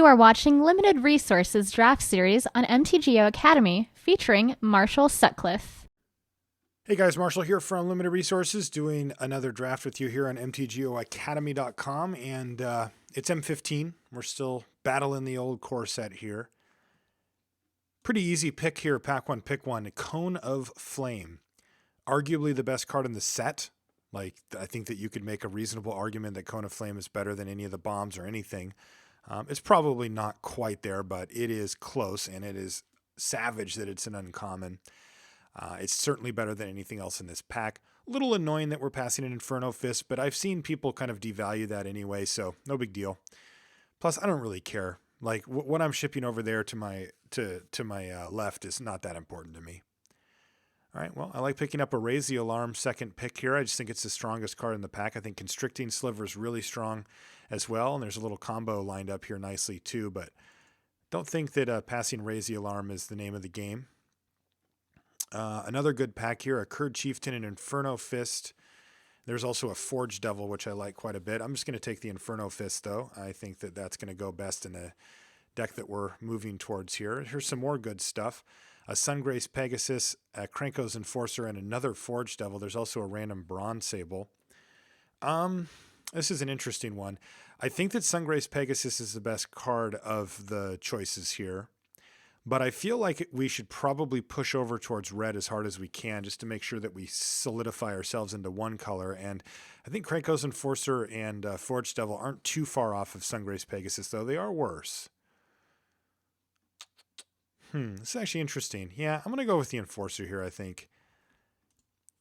You are watching Limited Resources Draft Series on MTGO Academy featuring Marshall Sutcliffe. Hey guys, Marshall here from Limited Resources doing another draft with you here on MTGOacademy.com, and it's M15. We're still battling the old core set here. Pretty easy pick here, pack one, pick one. Cone of Flame. Arguably the best card in the set. Like, I think that you could make a reasonable argument that Cone of Flame is better than any of the bombs or anything. It's probably not quite there, but it is close, and it is savage that it's an uncommon. It's certainly better than anything else in this pack. A little annoying that we're passing an Inferno Fist, but I've seen people kind of devalue that anyway, so no big deal. Plus, I don't really care. Like, what I'm shipping over there to my left is not that important to me. All right, well, I like picking up a Raise the Alarm second pick here. I just think it's the strongest card in the pack. I think Constricting Sliver is really strong as well, and there's a little combo lined up here nicely too, but don't think that passing Raise the Alarm is the name of the game. Another good pack here, a Curd Chieftain and Inferno Fist. There's also a Forge Devil, which I like quite a bit. I'm just going to take the Inferno Fist, though. I think that that's going to go best in the deck that we're moving towards here. Here's some more good stuff. A Sungrace Pegasus, a Krenko's Enforcer, and another Forge Devil. There's also a random Bronze Sable. This is an interesting one. I think that Sungrace Pegasus is the best card of the choices here. But I feel like we should probably push over towards red as hard as we can just to make sure that we solidify ourselves into one color. And I think Krenko's Enforcer and Forge Devil aren't too far off of Sungrace Pegasus, though. They are worse. This is actually interesting. Yeah, I'm going to go with the Enforcer here, I think.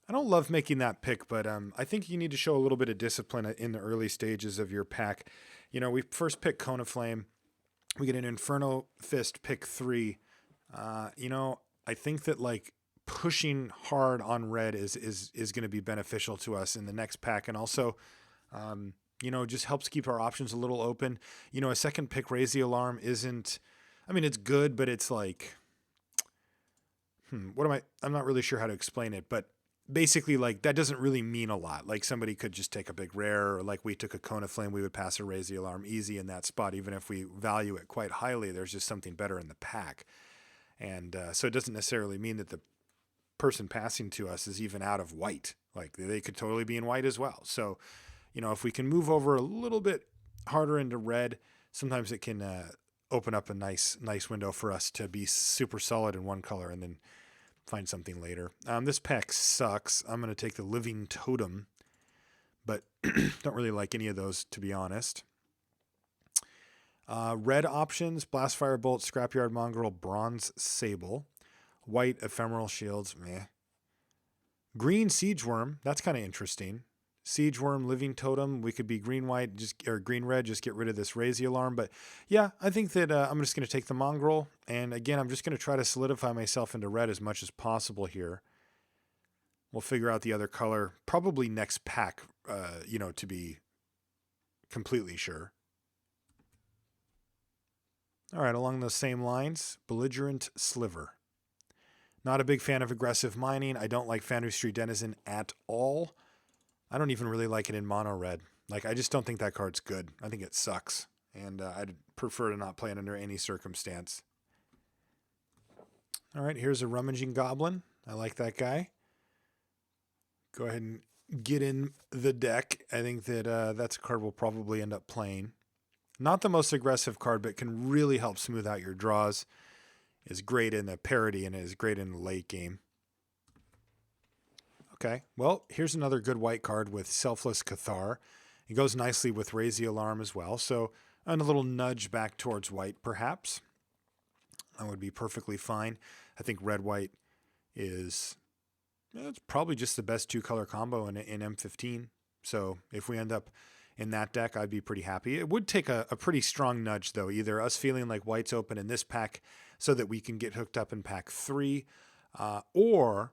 I don't love making that pick, but I think you need to show a little bit of discipline in the early stages of your pack. You know, we first pick Cone of Flame. We get an Inferno Fist pick 3. You know, I think that like pushing hard on red is going to be beneficial to us in the next pack. And also, you know, just helps keep our options a little open. You know, a second pick Raise the Alarm isn't, I mean, it's good, but it's like, I'm not really sure how to explain it, but basically like that doesn't really mean a lot. Like somebody could just take a big rare, or like we took a Cone of Flame, we would pass a Raise the Alarm easy in that spot. Even if we value it quite highly, there's just something better in the pack. And so it doesn't necessarily mean that the person passing to us is even out of white. Like they could totally be in white as well. So, you know, if we can move over a little bit harder into red, sometimes it can open up a nice window for us to be super solid in one color and then find something later. This pack sucks. I'm going to take the Living Totem, but don't really like any of those, to be honest. Red options, Blastfire Bolt, Scrapyard Mongrel, Bronze Sable. White Ephemeral Shields, meh. Green Siege Worm, that's kind of interesting. Siege Worm, Living Totem, we could be green-white, or green-red, just get rid of this Raise the Alarm. But yeah, I think that I'm just going to take the Mongrel. And again, I'm just going to try to solidify myself into red as much as possible here. We'll figure out the other color probably next pack, you know, to be completely sure. All right, along those same lines, Belligerent Sliver. Not a big fan of aggressive mining. I don't like Foundry Street Denizen at all. I don't even really like it in mono red. Like, I just don't think that card's good. I think it sucks. And I'd prefer to not play it under any circumstance. All right, here's a Rummaging Goblin. I like that guy. Go ahead and get in the deck. I think that that's a card we'll probably end up playing. Not the most aggressive card, but can really help smooth out your draws. Is great in the parity and is great in the late game. Okay, well, here's another good white card with Selfless Cathar. It goes nicely with Raise the Alarm as well. So, and a little nudge back towards white, perhaps. That would be perfectly fine. I think red-white is it's probably just the best two-color combo in M15. So if we end up in that deck, I'd be pretty happy. It would take a pretty strong nudge, though. Either us feeling like white's open in this pack so that we can get hooked up in pack 3, or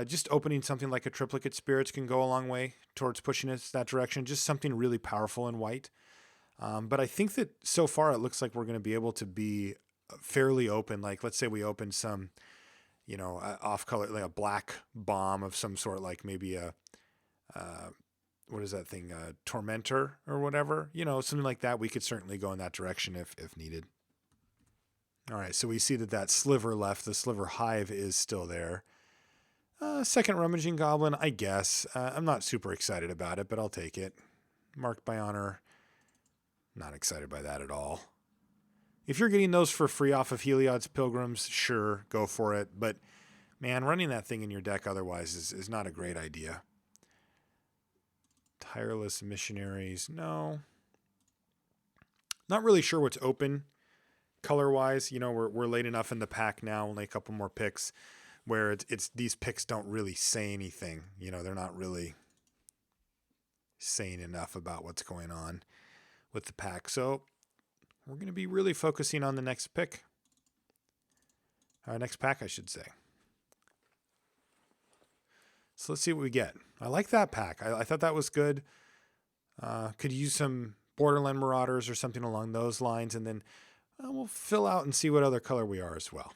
just opening something like a Triplicate Spirits can go a long way towards pushing us that direction. Just something really powerful in white. But I think that so far it looks like we're going to be able to be fairly open. Like, let's say we open some, you know, off color, like a black bomb of some sort, like maybe a what is that thing? Tormentor or whatever, something like that. We could certainly go in that direction if needed. All right, so we see that sliver left, the sliver hive is still there. Second rummaging goblin, I guess. I'm not super excited about it, but I'll take it. Marked by honor, not excited by that at all. If you're getting those for free off of Heliod's Pilgrims, sure, go for it. But man, running that thing in your deck otherwise is not a great idea. Tireless Missionaries, no. Not really sure what's open color-wise. We're late enough in the pack now, only a couple more picks, where it's these picks don't really say anything. They're not really saying enough about what's going on with the pack. So we're going to be really focusing on the next pick. Our next pack, I should say. So let's see what we get. I like that pack. I thought that was good. Could use some Borderland Marauders or something along those lines, and then we'll fill out and see what other color we are as well.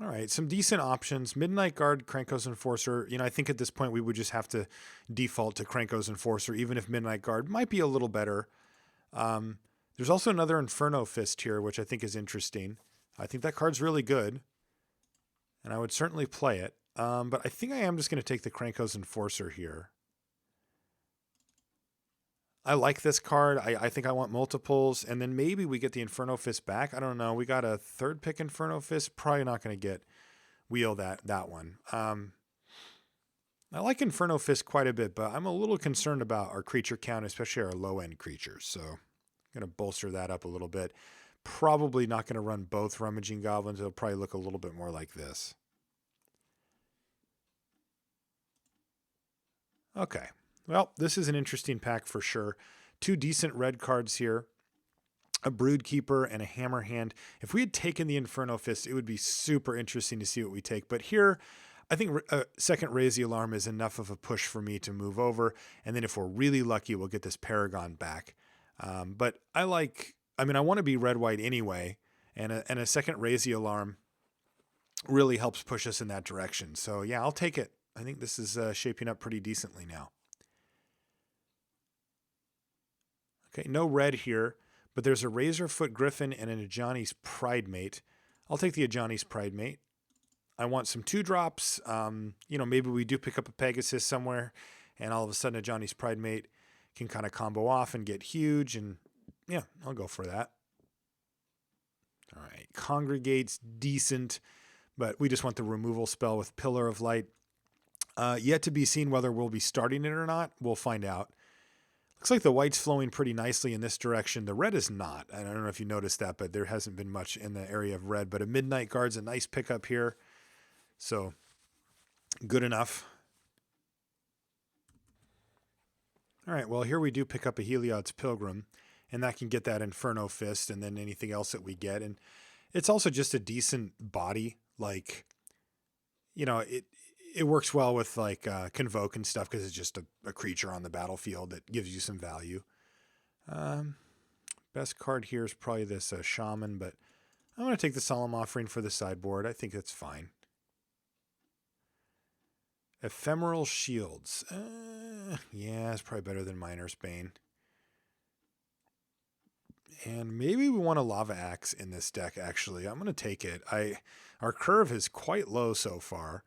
All right, some decent options. Midnight Guard, Krenko's Enforcer. I think at this point we would just have to default to Krenko's Enforcer, even if Midnight Guard might be a little better. There's also another Inferno Fist here, which I think is interesting. I think that card's really good, and I would certainly play it. But I think I am just going to take the Krenko's Enforcer here. I like this card. I think I want multiples, and then maybe we get the Inferno Fist back. I don't know. We got a third pick Inferno Fist. Probably not going to wheel that one. I like Inferno Fist quite a bit, but I'm a little concerned about our creature count, especially our low-end creatures. So I'm going to bolster that up a little bit. Probably not going to run both Rummaging Goblins. It'll probably look a little bit more like this. Okay. Well, this is an interesting pack for sure. Two decent red cards here. A Broodkeeper and a Hammerhand. If we had taken the Inferno Fist, it would be super interesting to see what we take. But here, I think a second Raise the Alarm is enough of a push for me to move over. And then if we're really lucky, we'll get this Paragon back. But I want to be red-white anyway. And a second Raise the Alarm really helps push us in that direction. So yeah, I'll take it. I think this is shaping up pretty decently now. Okay, no red here, but there's a Razorfoot Griffin and an Ajani's Pridemate. I'll take the Ajani's Pridemate. I want some 2-drops. Maybe we do pick up a Pegasus somewhere, and all of a sudden Ajani's Pridemate can kind of combo off and get huge, and yeah, I'll go for that. All right, Congregate's decent, but we just want the removal spell with Pillar of Light. Yet to be seen whether we'll be starting it or not. We'll find out. Looks like the white's flowing pretty nicely in this direction. The red is not. I don't know if you noticed that, but there hasn't been much in the area of red. But a Midnight Guard's a nice pickup here. So, good enough. All right, well, here we do pick up a Heliod's Pilgrim, and that can get that Inferno Fist and then anything else that we get. And it's also just a decent body. Like, it works well with Convoke and stuff because it's just a creature on the battlefield that gives you some value. Best card here is probably this Shaman, but I'm going to take the Solemn Offering for the sideboard. I think that's fine. Ephemeral Shields. Yeah, it's probably better than Miner's Bane. And maybe we want a Lava Axe in this deck, actually. I'm going to take it. Our curve is quite low so far.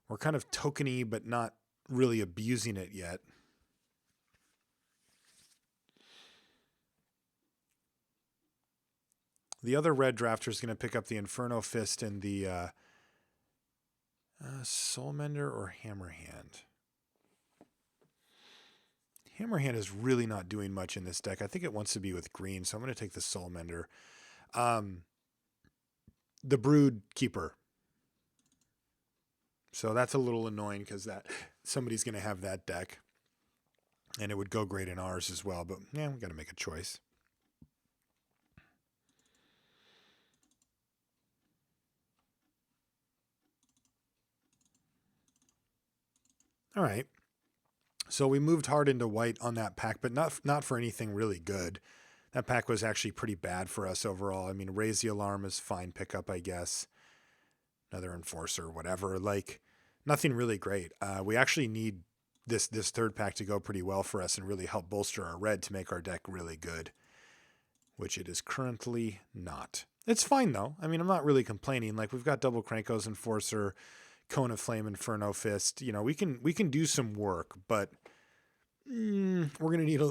We're kind of tokeny, but not really abusing it yet. The other red drafter is going to pick up the Inferno Fist and the Soulmender or Hammerhand. Hammerhand is really not doing much in this deck. I think it wants to be with green, so I'm going to take the Soulmender. The Broodkeeper. So that's a little annoying because somebody's going to have that deck. And it would go great in ours as well. But yeah, we got to make a choice. All right. So we moved hard into white on that pack, but not for anything really good. That pack was actually pretty bad for us overall. I mean, Raise the Alarm is fine pickup, I guess. Another Enforcer, whatever. Nothing really great. We actually need this third pack to go pretty well for us and really help bolster our red to make our deck really good, which it is currently not. It's fine though. I mean, I'm not really complaining. Like we've got double Kranko's Enforcer, Cone of Flame, Inferno Fist. You know, we can do some work, but we're gonna need a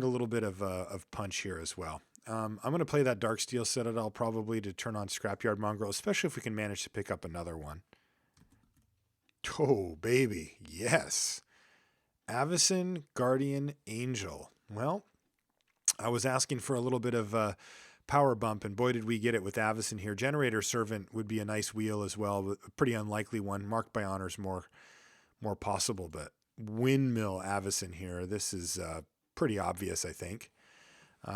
little bit of punch here as well. I'm gonna play that Darksteel Citadel probably to turn on Scrapyard Mongrel, especially if we can manage to pick up another one. Oh baby, yes. Avacyn Guardian Angel. Well, I was asking for a little bit of power bump, and boy, did we get it with Avacyn here. Generator Servant would be a nice wheel as well, but a pretty unlikely one. Marked by Honor is more possible, but Windmill Avacyn here. This is pretty obvious, I think.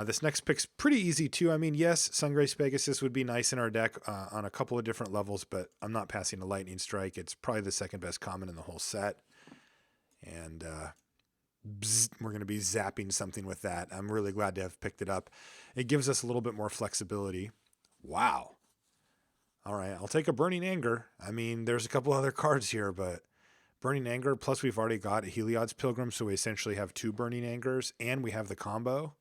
This next pick's pretty easy too. I mean, yes, Sungrace Pegasus would be nice in our deck on a couple of different levels, but I'm not passing a Lightning Strike. It's probably the second best common in the whole set. And we're going to be zapping something with that. I'm really glad to have picked it up. It gives us a little bit more flexibility. Wow. All right, I'll take a Burning Anger. I mean, there's a couple other cards here, but Burning Anger, plus we've already got a Heliod's Pilgrim, so we essentially have 2 Burning Angers, and we have the combo.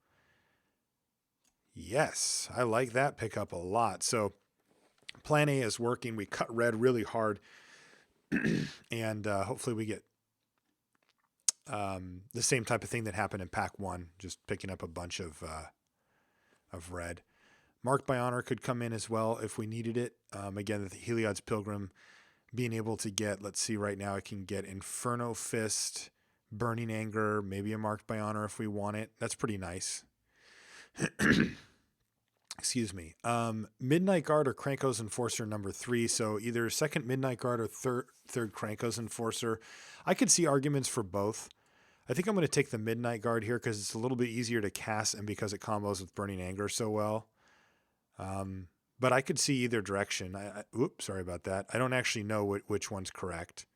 Yes, I like that pickup a lot. So plan A is working. We cut red really hard, and hopefully we get the same type of thing that happened in pack 1, just picking up a bunch of red. Marked by Honor could come in as well if we needed it. Again, the Heliod's Pilgrim being able to get, let's see, right now I can get Inferno Fist, Burning Anger, maybe a Marked by Honor if we want it. That's pretty nice. Excuse me. Midnight Guard or Kranko's Enforcer number 3. So either second Midnight Guard or third Kranko's Enforcer. I could see arguments for both. I think I'm going to take the Midnight Guard here because it's a little bit easier to cast and because it combos with Burning Anger so well. But I could see either direction. Oops, sorry about that. I don't actually know which one's correct.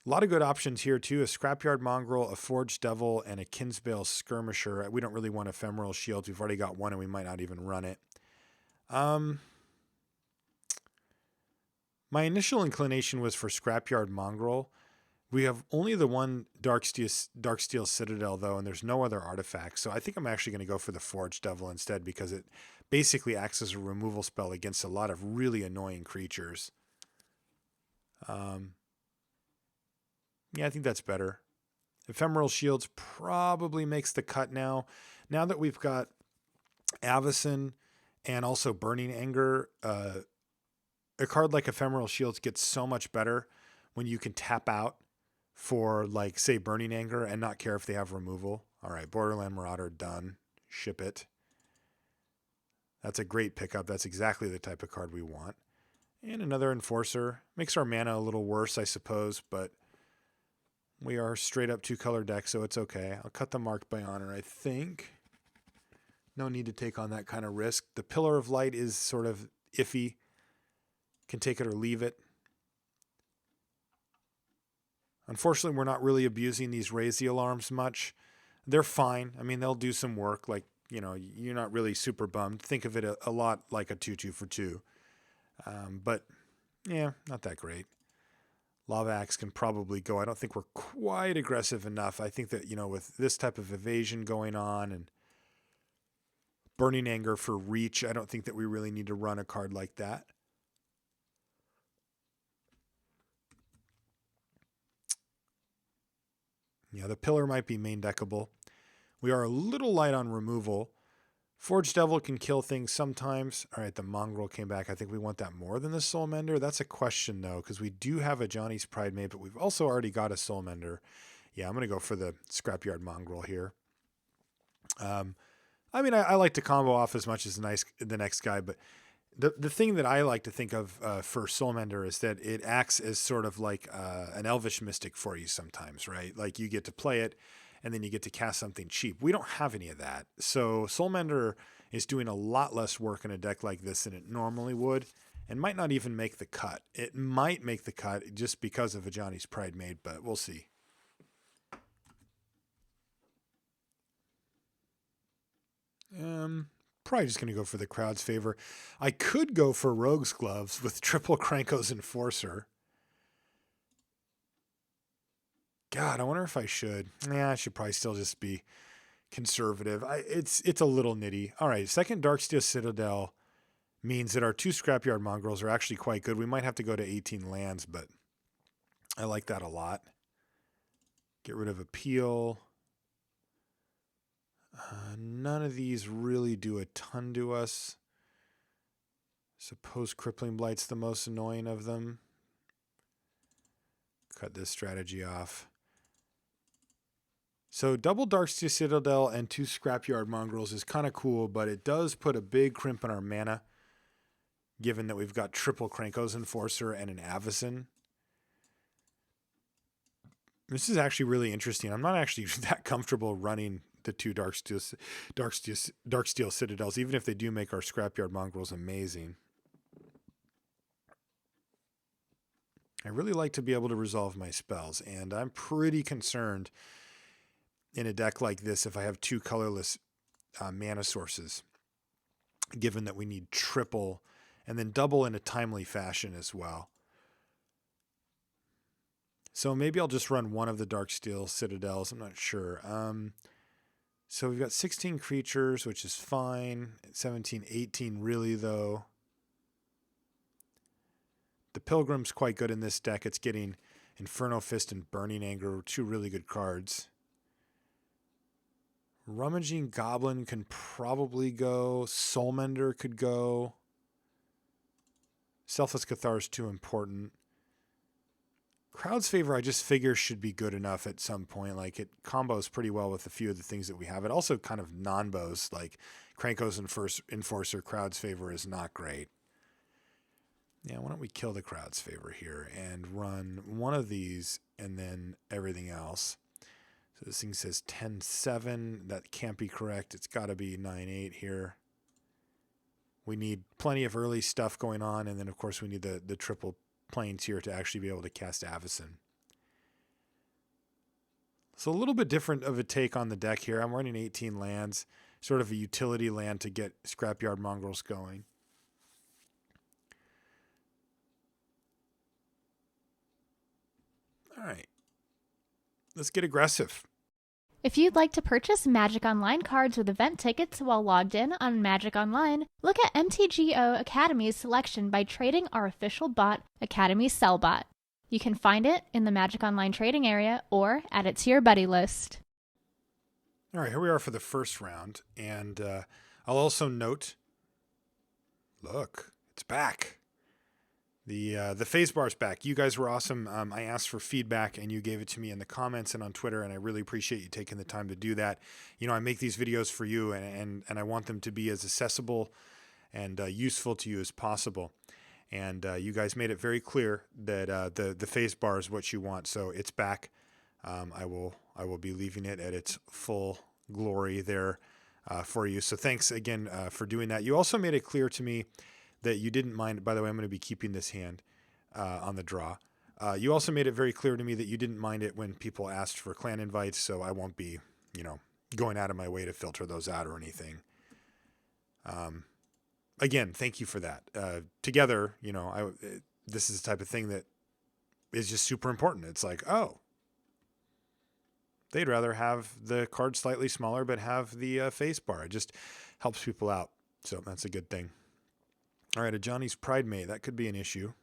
A lot of good options here too. A Scrapyard Mongrel, a Forged Devil, and a Kinsbale Skirmisher. We don't really want Ephemeral Shields. We've already got one and we might not even run it. My initial inclination was for Scrapyard Mongrel. We have only the one Darksteel Citadel though, and there's no other artifacts. So I think I'm actually going to go for the Forged Devil instead because it basically acts as a removal spell against a lot of really annoying creatures. Yeah, I think that's better. Ephemeral Shields probably makes the cut now. Now that we've got Avacyn and also Burning Anger, a card like Ephemeral Shields gets so much better when you can tap out for, like, say, Burning Anger and not care if they have removal. All right, Borderland Marauder, done. Ship it. That's a great pickup. That's exactly the type of card we want. And another Enforcer. Makes our mana a little worse, I suppose, but we are straight up 2-color deck, so it's okay. I'll cut the Marked by Honor, I think. No need to take on that kind of risk. The Pillar of Light is sort of iffy. Can take it or leave it. Unfortunately, we're not really abusing these Raise the Alarms much. They're fine. I mean, they'll do some work. Like, you know, you're not really super bummed. Think of it a lot like a 2/2 for 2. But, yeah, not that great. Lava Axe can probably go. I don't think we're quite aggressive enough. I think that, you know, with this type of evasion going on and Burning Anger for reach, I don't think that we really need to run a card like that. Yeah, the Pillar might be main deckable. We are a little light on removal. Forged Devil can kill things sometimes. All right, the Mongrel came back. I think we want that more than the Soul Mender. That's a question, though, because we do have a Johnny's Pride Mate, but we've also already got a Soul Mender. Yeah, I'm going to go for the Scrapyard Mongrel here. I mean, I like to combo off as much as the next guy, but the thing that I like to think of for Soul Mender is that it acts as sort of like an Elvish Mystic for you sometimes, right? Like you get to play it, and then you get to cast something cheap. We don't have any of that. So Soul Mender is doing a lot less work in a deck like this than it normally would, and might not even make the cut. It might make the cut just because of a Johnny's Pride Mate, but we'll see. Probably just going to go for the crowd's favor. I could go for Rogue's Gloves with triple Kranko's Enforcer. God, I wonder if I should. Yeah, I should probably still just be conservative. It's a little nitty. All right, second Darksteel Citadel means that our 2 Scrapyard Mongrels are actually quite good. We might have to go to 18 lands, but I like that a lot. Get rid of Appeal. None of these really do a ton to us. Suppose Crippling Blight's the most annoying of them. Cut this strategy off. So double Darksteel Citadel and 2 Scrapyard Mongrels is kind of cool, but it does put a big crimp in our mana, given that we've got triple Krenko's Enforcer and an Avacyn. This is actually really interesting. I'm not actually that comfortable running the 2 Darksteel Citadels, even if they do make our Scrapyard Mongrels amazing. I really like to be able to resolve my spells, and I'm pretty concerned in a deck like this if I have 2 colorless mana sources, given that we need triple and then double in a timely fashion as well. So maybe I'll just run one of the Darksteel Citadels. I'm not sure. So we've got 16 creatures, which is fine. 17, 18 really, though. The Pilgrim's quite good in this deck. It's getting Inferno Fist and Burning Anger, 2 really good cards. Rummaging Goblin can probably go. Soulmender could go. Selfless Cathar is too important. Crowd's Favor, I just figure should be good enough at some point. Like, it combos pretty well with a few of the things that we have. It also kind of non-bows, like Krenko's Enforcer, Crowd's Favor is not great. Yeah, why don't we kill the Crowd's Favor here and run one of these and then everything else. So this thing says 10-7. That can't be correct. It's got to be 9-8 here. We need plenty of early stuff going on, and then, of course, we need the triple planes here to actually be able to cast Avacyn. So a little bit different of a take on the deck here. I'm running 18 lands, sort of a utility land to get Scrapyard Mongrels going. All right. Let's get aggressive. If you'd like to purchase Magic Online cards with event tickets while logged in on Magic Online, look at MTGO Academy's selection by trading our official bot, Academy Sellbot. You can find it in the Magic Online trading area or add it to your buddy list. All right, here we are for the first round. And I'll also note, look, it's back. The phase bar's back. You guys were awesome. I asked for feedback and you gave it to me in the comments and on Twitter, and I really appreciate you taking the time to do that. You know, I make these videos for you, and I want them to be as accessible and useful to you as possible. And you guys made it very clear that the phase bar is what you want, so it's back. I will be leaving it at its full glory there for you. So thanks again for doing that. You also made it clear to me that you didn't mind. By the way, I'm going to be keeping this hand on the draw. You also made it very clear to me that you didn't mind it when people asked for clan invites, so I won't be, going out of my way to filter those out or anything. Again, thank you for that. Together, this is the type of thing that is just super important. It's like, oh, they'd rather have the card slightly smaller but have the face bar. It just helps people out, so that's a good thing. All right, a Johnny's Pride Mate. That could be an issue.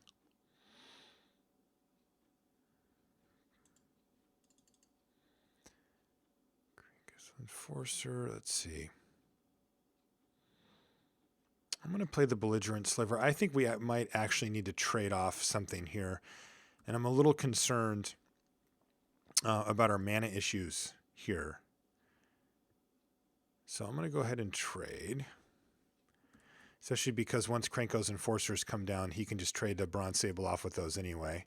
Enforcer, let's see. I'm going to play the Belligerent Sliver. I think we might actually need to trade off something here. And I'm a little concerned about our mana issues here. So I'm going to go ahead and trade. Especially because once Krenko's Enforcers come down, he can just trade the Bronze Sable off with those anyway.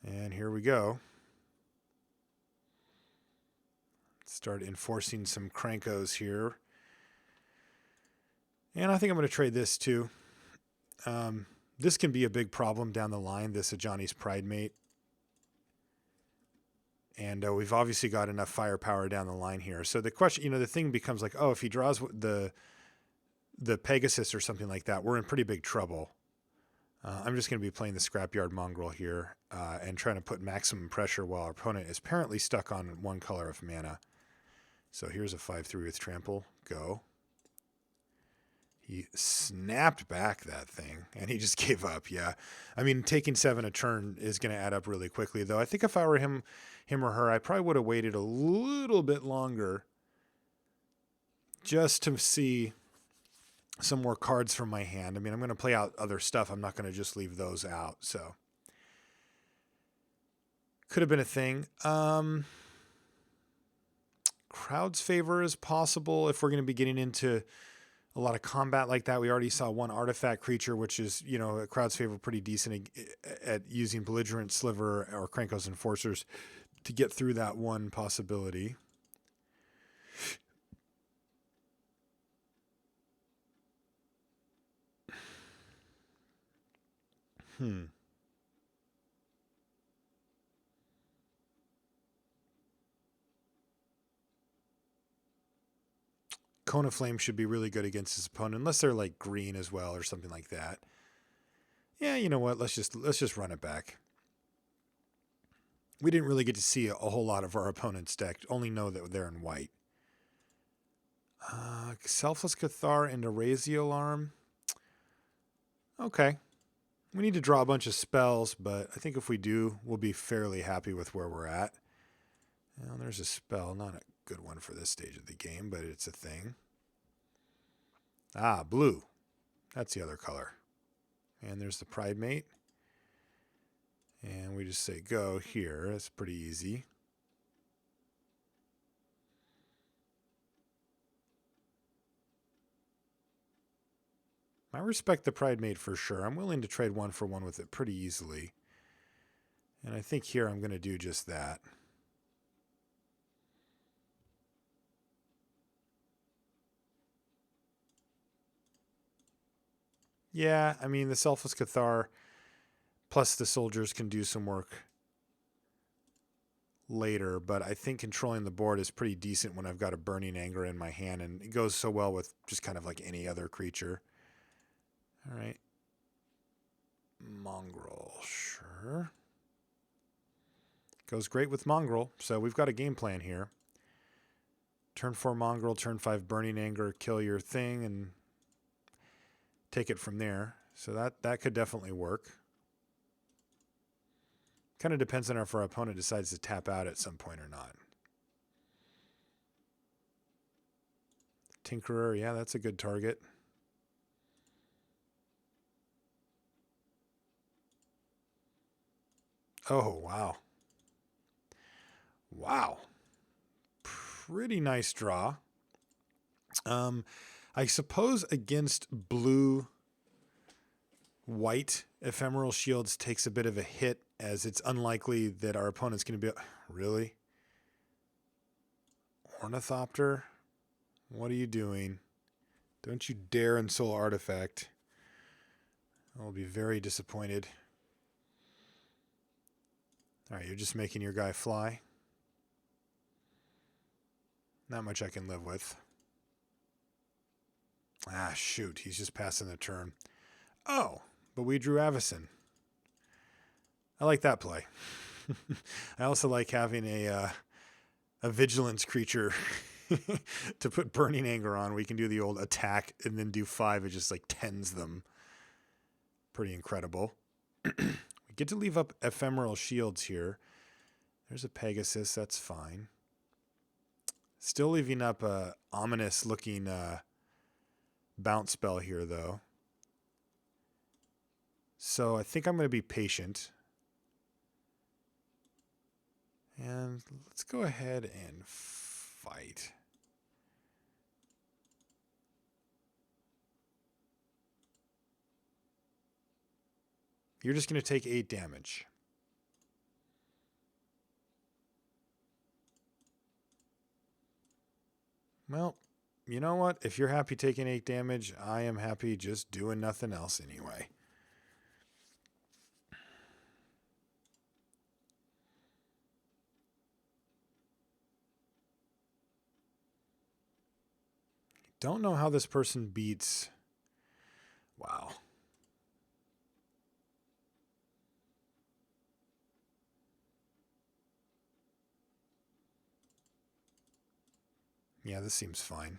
And here we go. Let's start enforcing some Krenkos here. And I think I'm going to trade this too. This can be a big problem down the line, this Ajani's Pride Mate. And we've obviously got enough firepower down the line here. So the question, the thing becomes like, oh, if he draws the Pegasus or something like that, we're in pretty big trouble. I'm just going to be playing the Scrapyard Mongrel here and trying to put maximum pressure while our opponent is apparently stuck on one color of mana. So here's a 5/3 with trample. Go. He snapped back that thing, and he just gave up. Yeah, I mean, taking 7 a turn is going to add up really quickly, though. I think if I were him or her, I probably would have waited a little bit longer just to see some more cards from my hand. I mean, I'm going to play out other stuff. I'm not going to just leave those out. So could have been a thing. Crowd's favor is possible if we're going to be getting into a lot of combat like that. We already saw one artifact creature, which is, a crowd's favor pretty decent at using belligerent sliver or Krankos enforcers to get through that one possibility. Cone of Flame should be really good against his opponent, unless they're like green as well or something like that. Yeah, you know what? Let's just run it back. We didn't really get to see a whole lot of our opponent's deck. Only know that they're in white. Selfless Cathar and Erasio Alarm. Okay. We need to draw a bunch of spells, but I think if we do, we'll be fairly happy with where we're at. Well, there's a spell. Not a good one for this stage of the game, but it's a thing. Ah, blue. That's the other color. And there's the Pride Mate. And we just say go here. That's pretty easy. I respect the Pride Mate for sure. I'm willing to trade 1 for 1 with it pretty easily. And I think here I'm going to do just that. Yeah, I mean, the Selfless Cathar plus the soldiers can do some work later, but I think controlling the board is pretty decent when I've got a Burning Anger in my hand, and it goes so well with just kind of like any other creature. All right. Mongrel, sure. Goes great with Mongrel, so we've got a game plan here. Turn 4 Mongrel, turn 5 Burning Anger, kill your thing, and take it from there. So that could definitely work. Kind of depends on if our opponent decides to tap out at some point or not. Tinkerer, yeah, that's a good target. Oh, wow. Wow. Pretty nice draw. I suppose against blue, white Ephemeral Shields takes a bit of a hit, as it's unlikely that our opponent's going to be... Really? Ornithopter? What are you doing? Don't you dare Ensoul Artifact. I'll be very disappointed. Alright, you're just making your guy fly. Not much I can live with. Ah, shoot. He's just passing the turn. Oh, but we drew Avacyn. I like that play. I also like having a vigilance creature to put Burning Anger on. We can do the old attack and then do 5. It just like tens them. Pretty incredible. We get to leave up Ephemeral Shields here. There's a Pegasus. That's fine. Still leaving up a ominous looking bounce spell here, though. So I think I'm going to be patient. And let's go ahead and fight. You're just going to take 8 damage. Well, you know what? If you're happy taking 8 damage, I am happy just doing nothing else anyway. Don't know how this person beats... Wow. Yeah, this seems fine.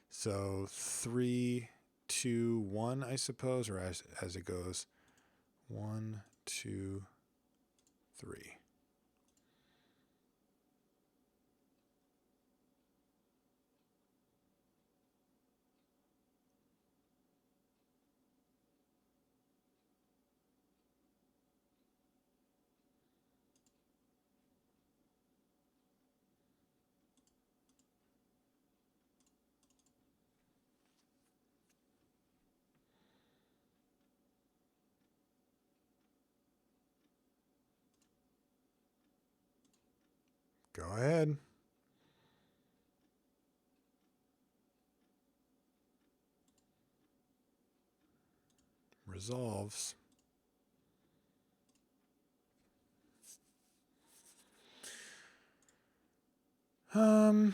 So 3, 2, 1, I suppose, or as it goes. 1, 2, 3. Go ahead. Resolves. Do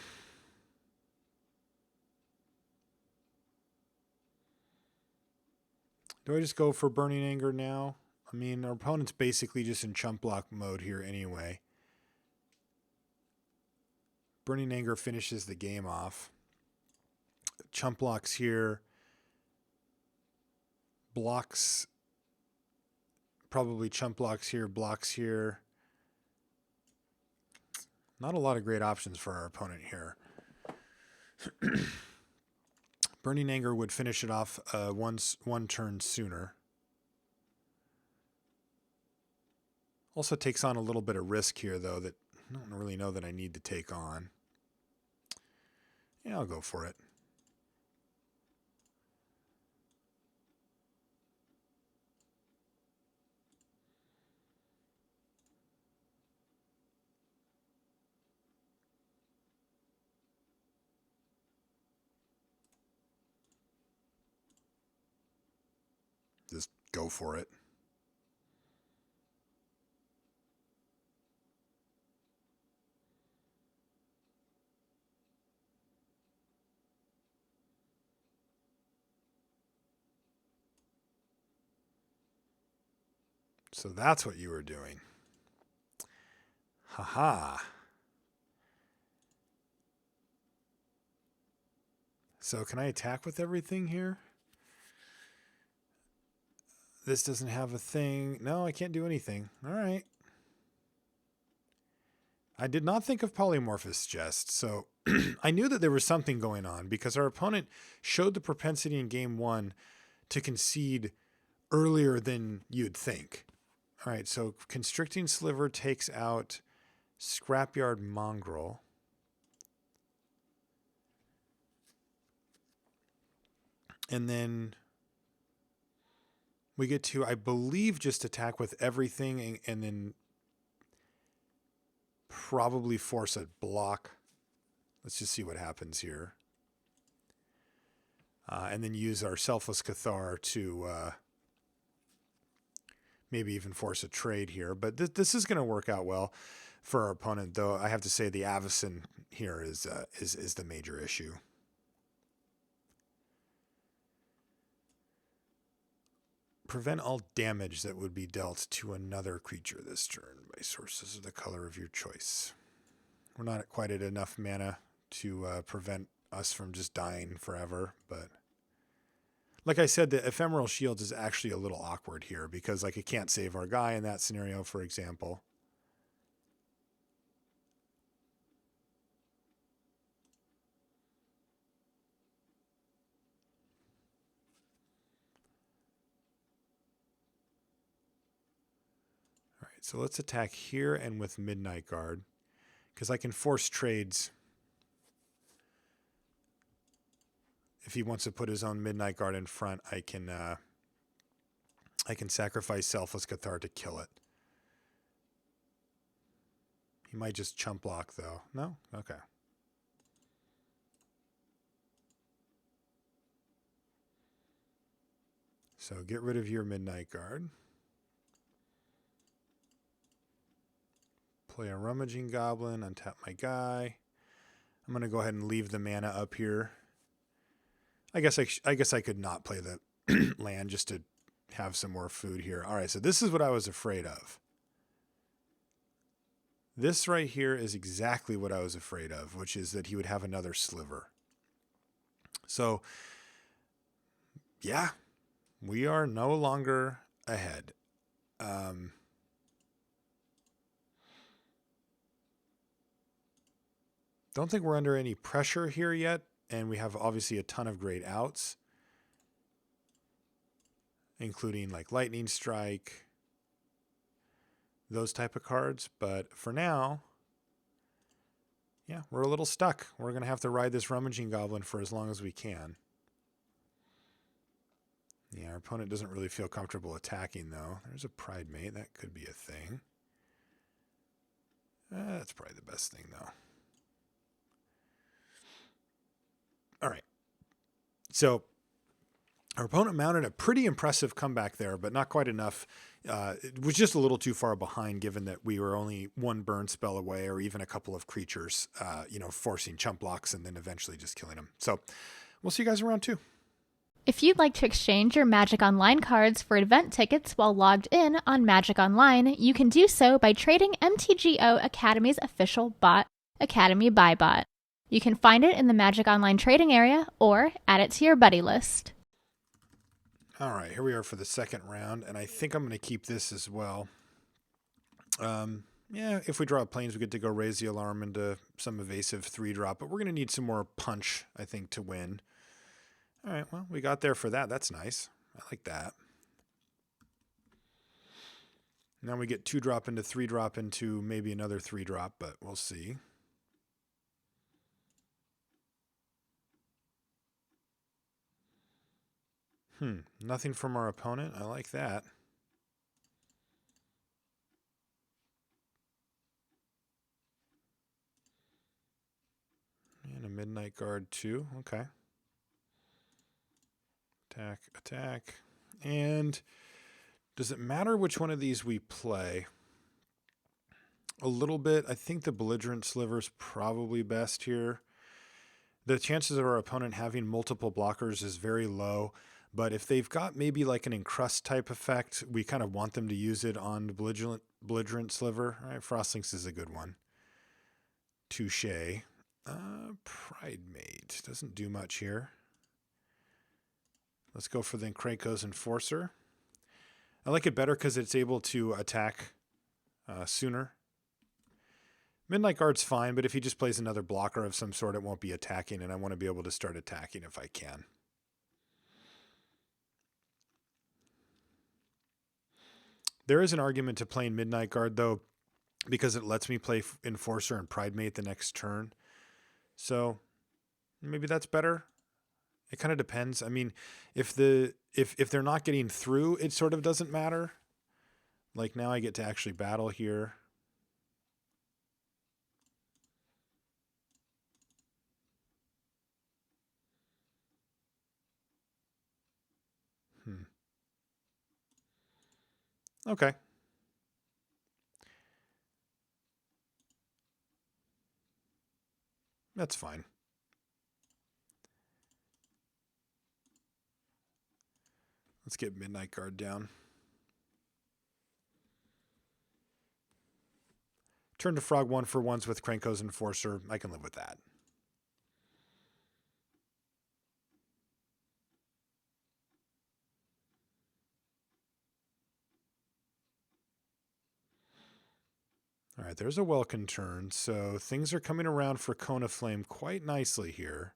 I just go for Burning Anger now? I mean, our opponent's basically just in chump block mode here anyway. Burning Anger finishes the game off. Chump blocks here. Blocks. Probably chump blocks here, blocks here. Not a lot of great options for our opponent here. Burning Anger would finish it off one turn sooner. Also takes on a little bit of risk here, though, that I don't really know that I need to take on. Yeah, I'll go for it. Just go for it. So that's what you were doing. Haha. So can I attack with everything here? This doesn't have a thing. No, I can't do anything. All right. I did not think of Polymorphous Jest, so I knew that there was something going on because our opponent showed the propensity in game 1 to concede earlier than you'd think. All right, so Constricting Sliver takes out Scrapyard Mongrel. And then we get to, I believe, just attack with everything and then probably force a block. Let's just see what happens here. And then use our Selfless Cathar to maybe even force a trade here. But this is going to work out well for our opponent, though. I have to say the Avacyn here is the major issue. Prevent all damage that would be dealt to another creature this turn by sources of the color of your choice. We're not quite at enough mana to prevent us from just dying forever, but like I said, the Ephemeral Shield is actually a little awkward here because like it can't save our guy in that scenario, for example. All right, so let's attack here and with Midnight Guard because I can force trades. If he wants to put his own Midnight Guard in front, I can sacrifice Selfless Cathar to kill it. He might just chump block, though. No? Okay. So get rid of your Midnight Guard. Play a Rummaging Goblin, untap my guy. I'm going to go ahead and leave the mana up here. I guess I could not play the land just to have some more food here. All right, so this is what I was afraid of. This right here is exactly what I was afraid of, which is that he would have another sliver. So, yeah, we are no longer ahead. Don't think we're under any pressure here yet, and we have obviously a ton of great outs, including like Lightning Strike, those type of cards. But for now, yeah, we're a little stuck. We're going to have to ride this Rummaging Goblin for as long as we can. Yeah, our opponent doesn't really feel comfortable attacking, though. There's a Pride Mate. That could be a thing. That's probably the best thing, though. All right. So our opponent mounted a pretty impressive comeback there, but not quite enough. It was just a little too far behind, given that we were only one burn spell away, or even a couple of creatures, forcing chump blocks and then eventually just killing them. So we'll see you guys around 2. If you'd like to exchange your Magic Online cards for event tickets while logged in on Magic Online, you can do so by trading MTGO Academy's official bot, Academy Buy Bot. You can find it in the Magic Online trading area or add it to your buddy list. All right, here we are for the second round, and I think I'm going to keep this as well. Yeah, if we draw planes, we get to go raise the alarm into some evasive 3-drop, but we're going to need some more punch, I think, to win. All right, well, we got there for that. That's nice. I like that. Now we get 2-drop into 3-drop into maybe another 3-drop, but we'll see. Nothing from our opponent. I like that. And a Midnight Guard too. Okay. Attack, attack. And does it matter which one of these we play? A little bit. I think the Belligerent Sliver's probably best here. The chances of our opponent having multiple blockers is very low. But if they've got maybe like an Encrust type effect, we kind of want them to use it on the Belligerent Sliver. All right, Frostlinks is a good one. Touche. Pride Mate doesn't do much here. Let's go for the Krako's Enforcer. I like it better because it's able to attack sooner. Midnight Guard's fine, but if he just plays another blocker of some sort, it won't be attacking, and I want to be able to start attacking if I can. There is an argument to playing Midnight Guard, though, because it lets me play Enforcer and Pride Mate the next turn. So maybe that's better. It kind of depends. I mean, if they're not getting through, it sort of doesn't matter. Like now I get to actually battle here. Okay. That's fine. Let's get Midnight Guard down. Turn to Frog 1-for-1s with Krenko's Enforcer. I can live with that. All right, there's a Welkin turn, so things are coming around for Cone of Flame quite nicely here.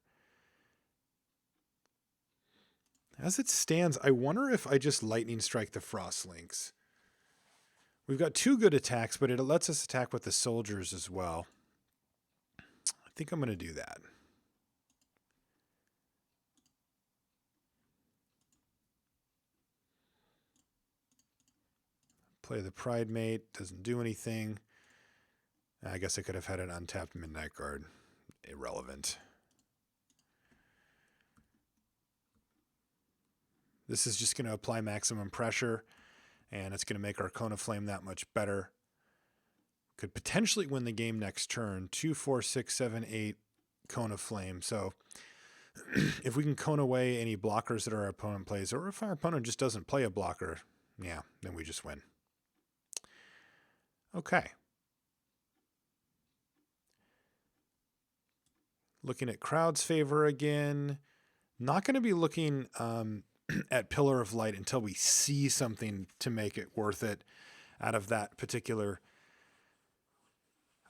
As it stands, I wonder if I just Lightning Strike the Frostlinks. We've got 2 good attacks, but it lets us attack with the soldiers as well. I think I'm going to do that. Play the Pride Mate, doesn't do anything. I guess I could have had an untapped Midnight Guard. Irrelevant. This is just going to apply maximum pressure, and it's going to make our Cone of Flame that much better. Could potentially win the game next turn. 2, 4, 6, 7, 8 Cone of Flame. So if we can cone away any blockers that our opponent plays, or if our opponent just doesn't play a blocker, yeah, then we just win. Okay. Looking at crowd's favor again. Not going to be looking at Pillar of Light until we see something to make it worth it out of that particular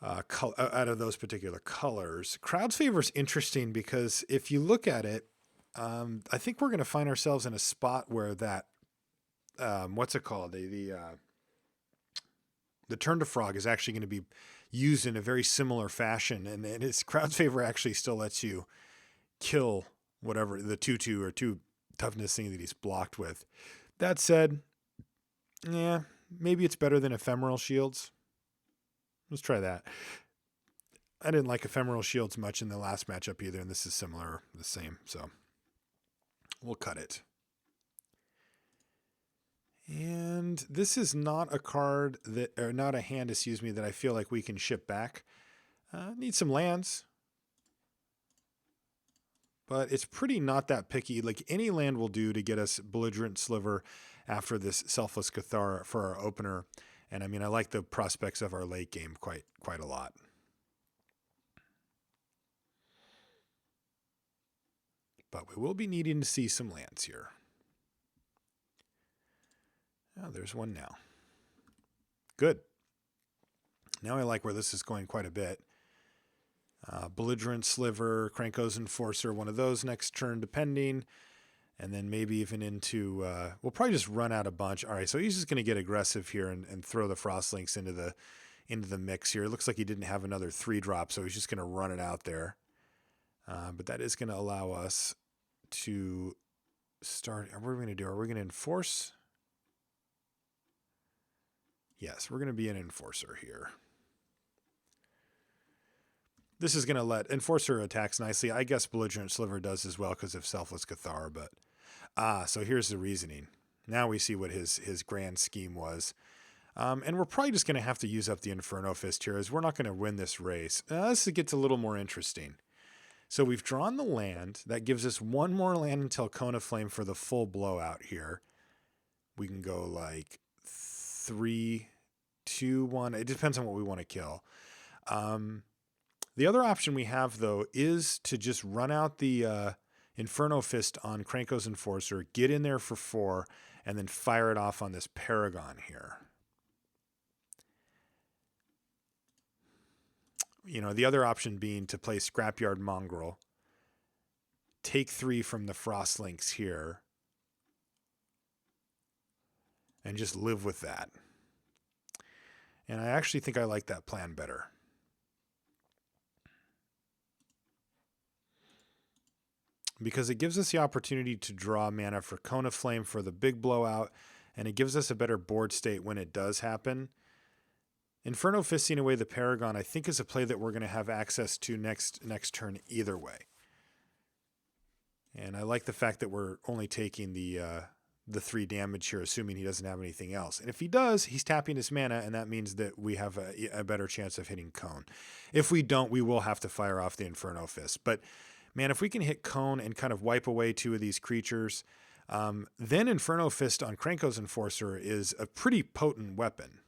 out of those particular colors. Crowd's favor is interesting because if you look at it, I think we're going to find ourselves in a spot where that what's it called? The turn to frog is actually going to be used in a very similar fashion, and its crowd's favor actually still lets you kill whatever the 2/2 or 2 toughness thing that he's blocked with. That said, yeah, maybe it's better than ephemeral shields. Let's try that. I didn't like ephemeral shields much in the last matchup either, and this is similar, the same, so we'll cut it. And this is not a card that, or not a hand, excuse me, that I feel like we can ship back. Need some lands. But it's pretty not that picky. Like any land will do to get us Belligerent Sliver after this Selfless Cathar for our opener. And I mean, I like the prospects of our late game quite a lot. But we will be needing to see some lands here. Oh, there's one now. Good. Now I like where this is going quite a bit. Belligerent Sliver, Krenko's Enforcer, one of those next turn depending. And then maybe even into, we'll probably just run out a bunch. All right, so he's just going to get aggressive here and throw the Frostlinks into the mix here. It looks like he didn't have another 3-drop, so he's just going to run it out there. But that is going to allow us to start. What are we going to do? Are we going to enforce? Yes, we're going to be an Enforcer here. This is going to let Enforcer attacks nicely. I guess Belligerent Sliver does as well because of Selfless Cathar, but so here's the reasoning. Now we see what his grand scheme was. And we're probably just going to have to use up the Inferno Fist here as we're not going to win this race. This gets a little more interesting. So we've drawn the land. That gives us one more land until Cone of Flame for the full blowout here. We can go like 3, 2, 1. It depends on what we want to kill. The other option we have, though, is to just run out the Inferno Fist on Krenko's Enforcer, get in there for 4, and then fire it off on this Paragon here. You know, the other option being to play Scrapyard Mongrel, take 3 from the Frostlinks here, and just live with that. And I actually think I like that plan better. Because it gives us the opportunity to draw mana for Cone of Flame for the big blowout, and it gives us a better board state when it does happen. Inferno Fisting away the Paragon, I think, is a play that we're going to have access to next turn either way. And I like the fact that we're only taking the 3 damage here, assuming he doesn't have anything else. And if he does, he's tapping his mana, and that means that we have a better chance of hitting Cone. If we don't, we will have to fire off the Inferno Fist. But man, if we can hit Cone and kind of wipe away 2 of these creatures, then Inferno Fist on Krenko's Enforcer is a pretty potent weapon.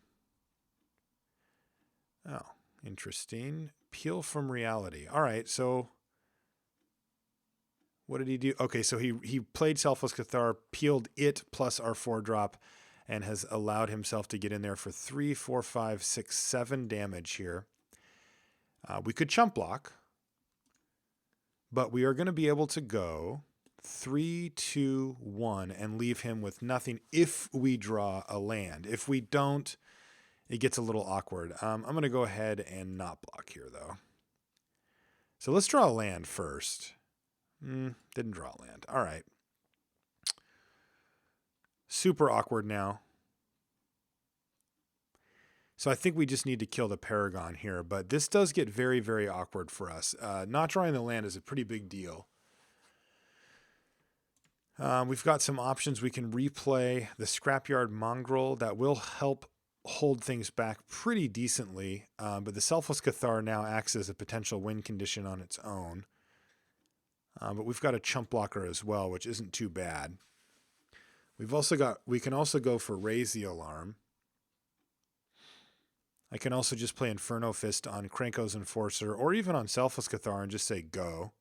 Oh, interesting. Peel from reality. All right, so what did he do? Okay, so he played Selfless Cathar, peeled it plus our 4-drop, and has allowed himself to get in there for 3, 4, 5, 6, 7 damage here. We could chump block, but we are going to be able to go 3, 2, 1 and leave him with nothing if we draw a land. If we don't, it gets a little awkward. I'm going to go ahead and not block here, though. So let's draw a land first. Didn't draw a land. All right. Super awkward now. So I think we just need to kill the Paragon here, but this does get very, very awkward for us. Not drawing the land is a pretty big deal. We've got some options. We can replay the Scrapyard Mongrel. That will help hold things back pretty decently, but the Selfless Cathar now acts as a potential win condition on its own. But we've got a chump blocker as well, which isn't too bad. We can also go for Raise the Alarm. I can also just play Inferno Fist on Krenko's Enforcer or even on Selfless Cathar and just say go.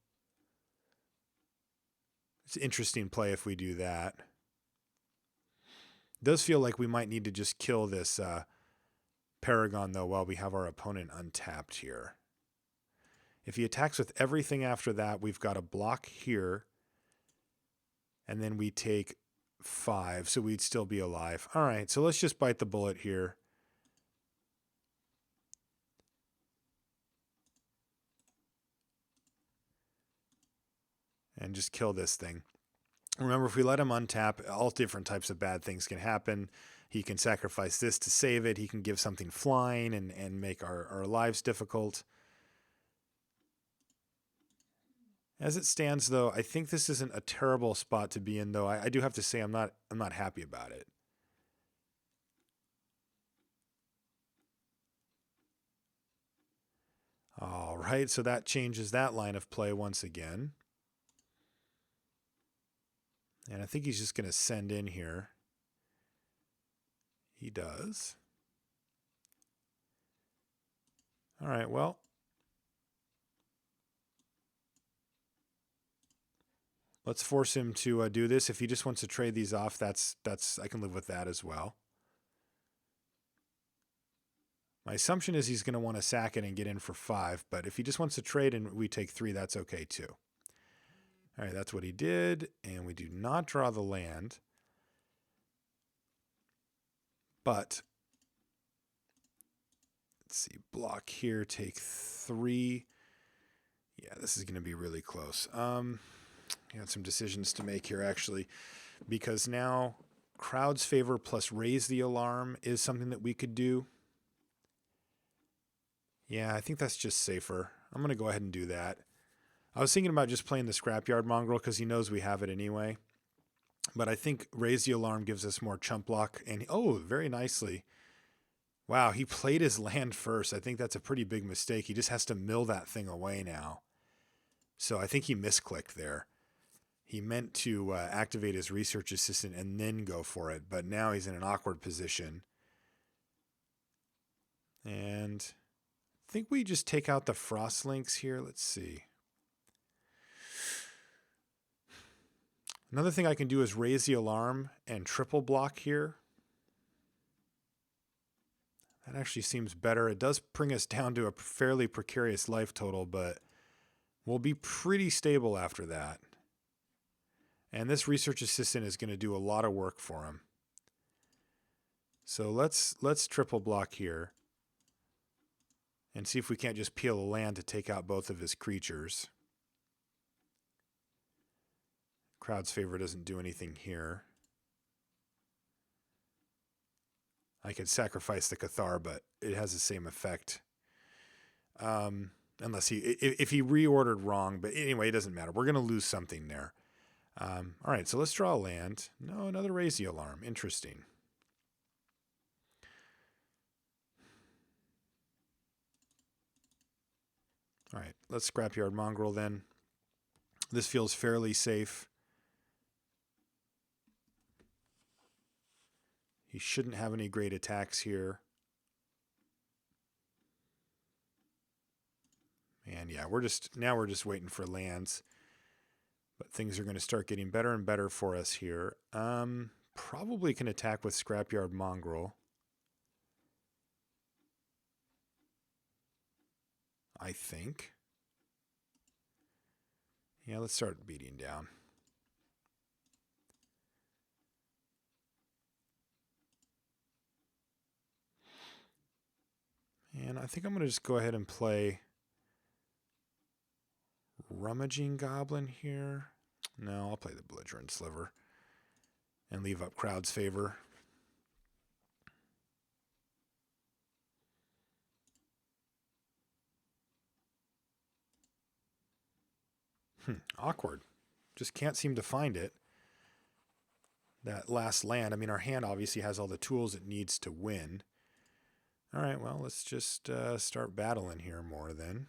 It's an interesting play if we do that. It does feel like we might need to just kill this Paragon, though, while we have our opponent untapped here. If he attacks with everything after that, we've got a block here. And then we take 5, so we'd still be alive. All right, so let's just bite the bullet here. And just kill this thing. Remember, if we let him untap, all different types of bad things can happen. He can sacrifice this to save it. He can give something flying and make our lives difficult. As it stands, though, I think this isn't a terrible spot to be in, though. I do have to say I'm not happy about it. All right, so that changes that line of play once again. And I think he's just going to send in here. He does. All right, well. Let's force him to do this. If he just wants to trade these off, that's I can live with that as well. My assumption is he's going to want to sack it and get in for 5, but if he just wants to trade and we take 3, that's okay too. All right, that's what he did, and we do not draw the land. But let's see, block here, take 3. Yeah, this is going to be really close. Got some decisions to make here, actually, because now crowd's favor plus raise the alarm is something that we could do. Yeah, I think that's just safer. I'm going to go ahead and do that. I was thinking about just playing the Scrapyard Mongrel because he knows we have it anyway. But I think raise the alarm gives us more chump block. And oh, very nicely. Wow, he played his land first. I think that's a pretty big mistake. He just has to mill that thing away now. So I think he misclicked there. He meant to activate his research assistant and then go for it, but now he's in an awkward position. And I think we just take out the frost links here. Let's see. Another thing I can do is raise the alarm and triple block here. That actually seems better. It does bring us down to a fairly precarious life total, but we'll be pretty stable after that. And this research assistant is going to do a lot of work for him. So let's triple block here and see if we can't just peel a land to take out both of his creatures. Crowd's favor doesn't do anything here. I could sacrifice the Cathar, but it has the same effect. Unless if he reordered wrong, but anyway, it doesn't matter. We're going to lose something there. All right, so let's draw a land. No, another raise the alarm. Interesting. All right, let's Scrapyard Mongrel then. This feels fairly safe. He shouldn't have any great attacks here. And yeah, we're just waiting for lands. But things are going to start getting better and better for us here. Probably can attack with Scrapyard Mongrel. I think. Yeah, let's start beating down. And I think I'm going to just go ahead and play Rummaging Goblin here. No, I'll play the Belligerent Sliver and leave up Crowd's favor. Awkward. Just can't seem to find it. That last land. I mean, our hand obviously has all the tools it needs to win. All right, well, let's just start battling here more then.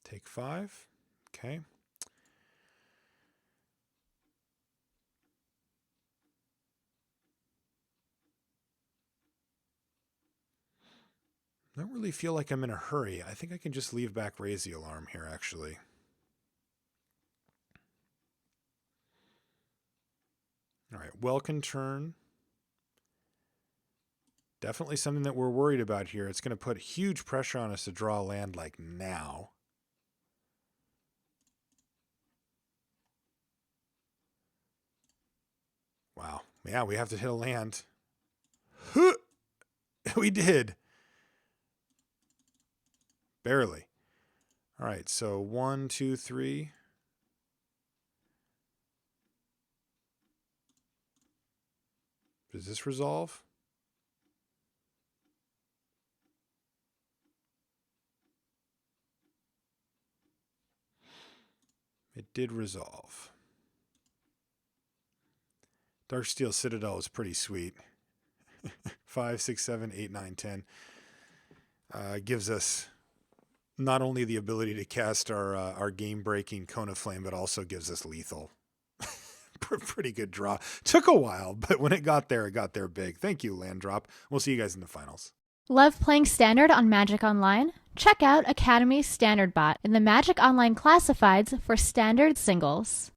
Take 5. Okay. I don't really feel like I'm in a hurry. I think I can just leave back Raise the Alarm here, actually. All right, Welkin turn. Definitely something that we're worried about here. It's going to put huge pressure on us to draw land like now. Wow. Yeah, we have to hit a land. We did. Barely. All right, so 1, 2, 3. Does this resolve? It did resolve. Darksteel Citadel is pretty sweet. 5, 6, 7, 8, 9, 10. Gives us not only the ability to cast our game-breaking Cone of Flame, but also gives us lethal. Pretty good draw. Took a while, but when it got there big. Thank you, Land Drop. We'll see you guys in the finals. Love playing Standard on Magic Online? Check out Academy Standard Bot in the Magic Online Classifieds for Standard Singles.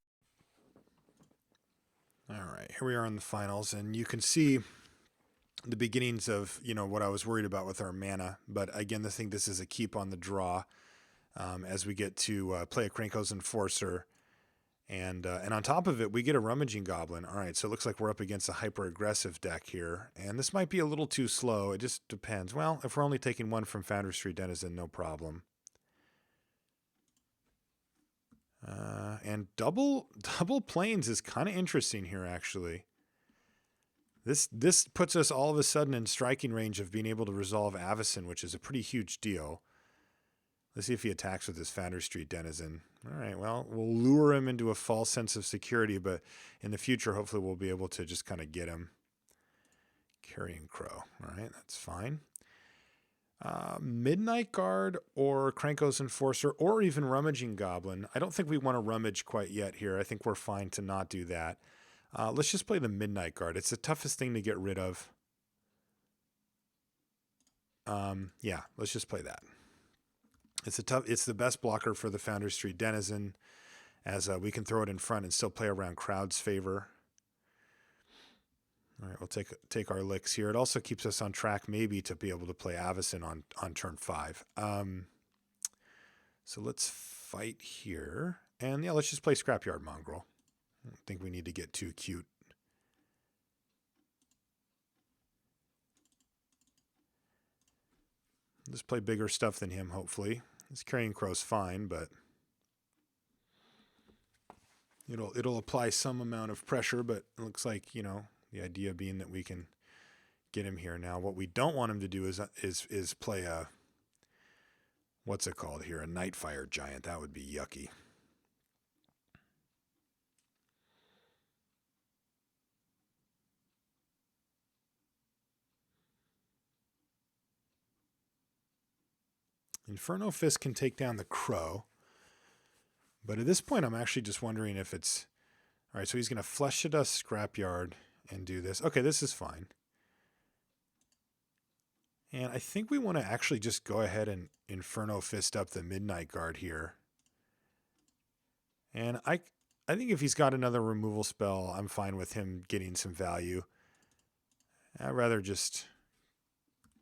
All right, here we are in the finals, and you can see the beginnings of, what I was worried about with our mana. But again, I think this is a keep on the draw as we get to play a Krenko's Enforcer. And on top of it, we get a Rummaging Goblin. All right, so it looks like we're up against a hyper-aggressive deck here. And this might be a little too slow. It just depends. Well, if we're only taking one from Foundry Street Denizen, no problem. And double planes is kind of interesting here, actually. This puts us all of a sudden in striking range of being able to resolve Avacyn, which is a pretty huge deal. Let's see if he attacks with his Foundry Street Denizen. All right, well, we'll lure him into a false sense of security, but in the future, hopefully we'll be able to just kind of get him. Carrion Crow. All right, that's fine. Midnight Guard or Krenko's Enforcer or even Rummaging Goblin. I don't think we want to rummage quite yet here. I think we're fine to not do that. Let's just play the Midnight Guard. It's the toughest thing to get rid of. Yeah, let's just play that. It's the best blocker for the Foundry Street Denizen, as we can throw it in front and still play around crowd's favor. All right, we'll take our licks here. It also keeps us on track maybe to be able to play Avacyn on turn 5. So let's fight here. And yeah, let's just play Scrapyard Mongrel. I don't think we need to get too cute. Just play bigger stuff than him, hopefully. His Carrion Crow's fine, but it'll apply some amount of pressure, but it looks like, the idea being that we can get him here. Now, what we don't want him to do is play a, what's it called here, a Nightfire Giant. That would be yucky. Inferno Fist can take down the Crow. But at this point, I'm actually just wondering if it's... All right, so he's going to Flesh to Dust Scrapyard and do this. Okay, this is fine. And I think we want to actually just go ahead and Inferno Fist up the Midnight Guard here. And I think if he's got another removal spell, I'm fine with him getting some value. I'd rather just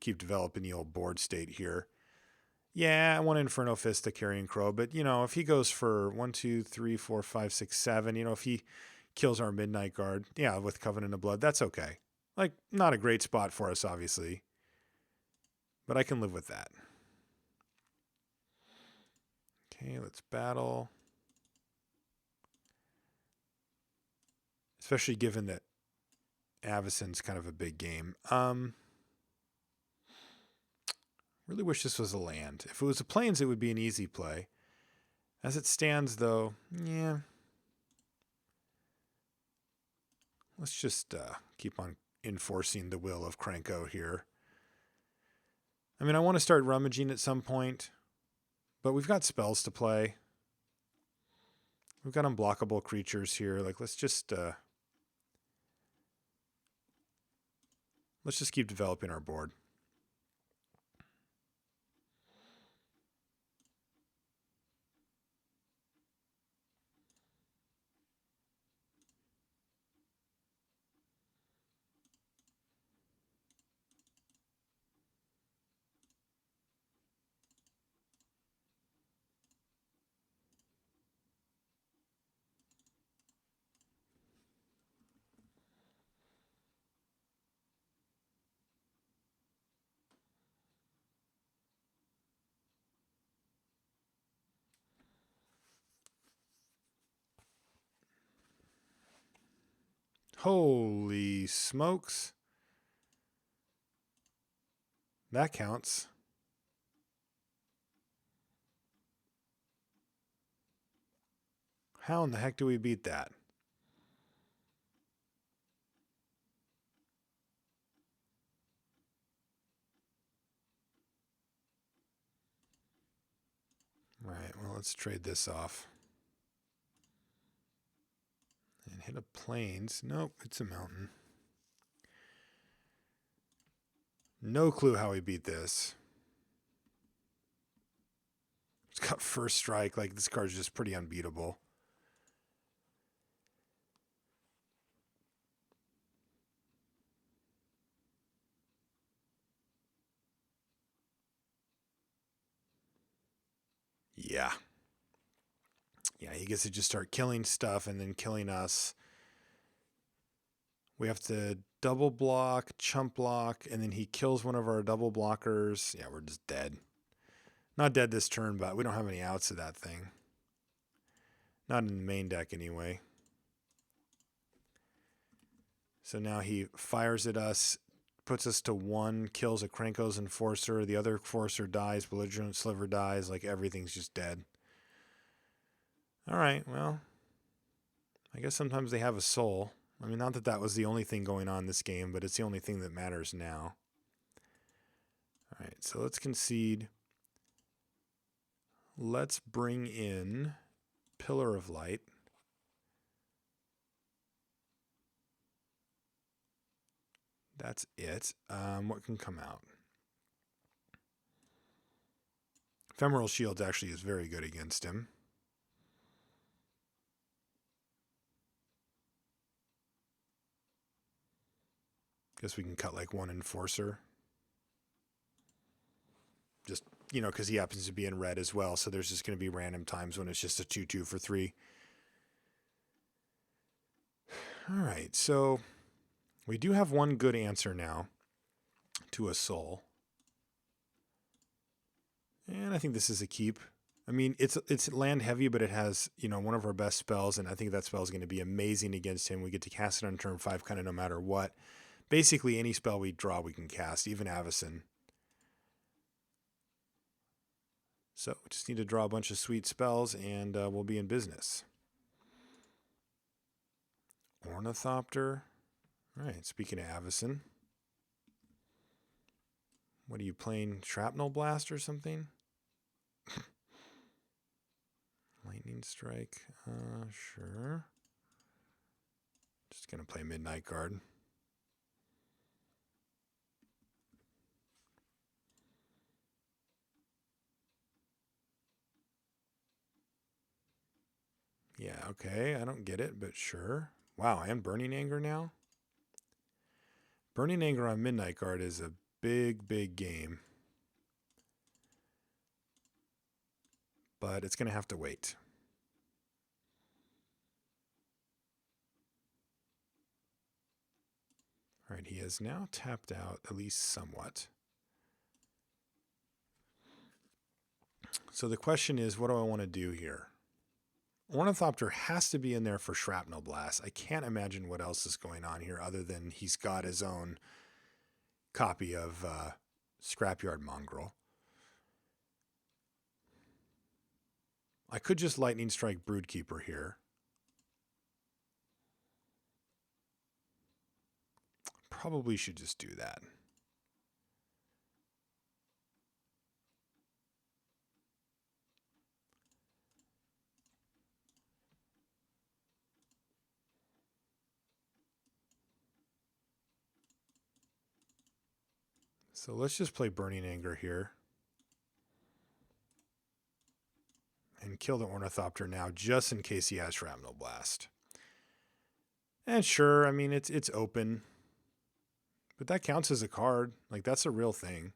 keep developing the old board state here. Yeah, I want Inferno Fist to Carrion Crow, but, if he goes for 1, 2, 3, 4, 5, 6, 7, if he kills our Midnight Guard, yeah, with Covenant of Blood, that's okay. Like, not a great spot for us, obviously, but I can live with that. Okay, let's battle. Especially given that Avacyn's kind of a big game. Really wish this was a land. If it was a plains, it would be an easy play. As it stands, though, yeah. Let's just keep on enforcing the will of Krenko here. I mean, I want to start rummaging at some point, but we've got spells to play. We've got unblockable creatures here. Like, let's just keep developing our board. Holy smokes. That counts. How in the heck do we beat that? Right, well, let's trade this off. And hit a plains. Nope, it's a mountain. No clue how we beat this. It's got first strike. Like, this card's just pretty unbeatable. Yeah. Yeah, he gets to just start killing stuff and then killing us. We have to double block, chump block, and then he kills one of our double blockers. Yeah, we're just dead. Not dead this turn, but we don't have any outs of that thing. Not in the main deck anyway. So now he fires at us, puts us to 1, kills a Krenko's Enforcer. The other Enforcer dies, Belligerent Sliver dies. Like, everything's just dead. All right, well, I guess sometimes they have a soul. I mean, not that that was the only thing going on in this game, but it's the only thing that matters now. All right, so let's concede. Let's bring in Pillar of Light. That's it. What can come out? Ephemeral Shields actually is very good against him. Guess we can cut like 1 Enforcer. Just, you know, because he happens to be in red as well. So there's just going to be random times when it's just a 2/2 for 3. All right, so we do have one good answer now to a soul. And I think this is a keep. I mean, it's land heavy, but it has, you know, one of our best spells, and I think that spell is going to be amazing against him. We get to cast it on turn 5 kind of no matter what. Basically, any spell we draw, we can cast, even Avacyn. So we just need to draw a bunch of sweet spells, and we'll be in business. Ornithopter. All right, speaking of Avacyn. What are you playing? Shrapnel Blast or something? Lightning Strike. Sure. Just going to play Midnight Guard. Yeah, okay. I don't get it, but sure. Wow, and Burning Anger now? Burning Anger on Midnight Guard is a big, big game. But it's going to have to wait. All right, he has now tapped out, at least somewhat. So the question is, what do I want to do here? Ornithopter has to be in there for Shrapnel Blast. I can't imagine what else is going on here other than he's got his own copy of Scrapyard Mongrel. I could just Lightning Strike Broodkeeper here. Probably should just do that. So let's just play Burning Anger here. And kill the Ornithopter now, just in case he has Shrapnel Blast. And sure, I mean, it's open. But that counts as a card. Like, that's a real thing.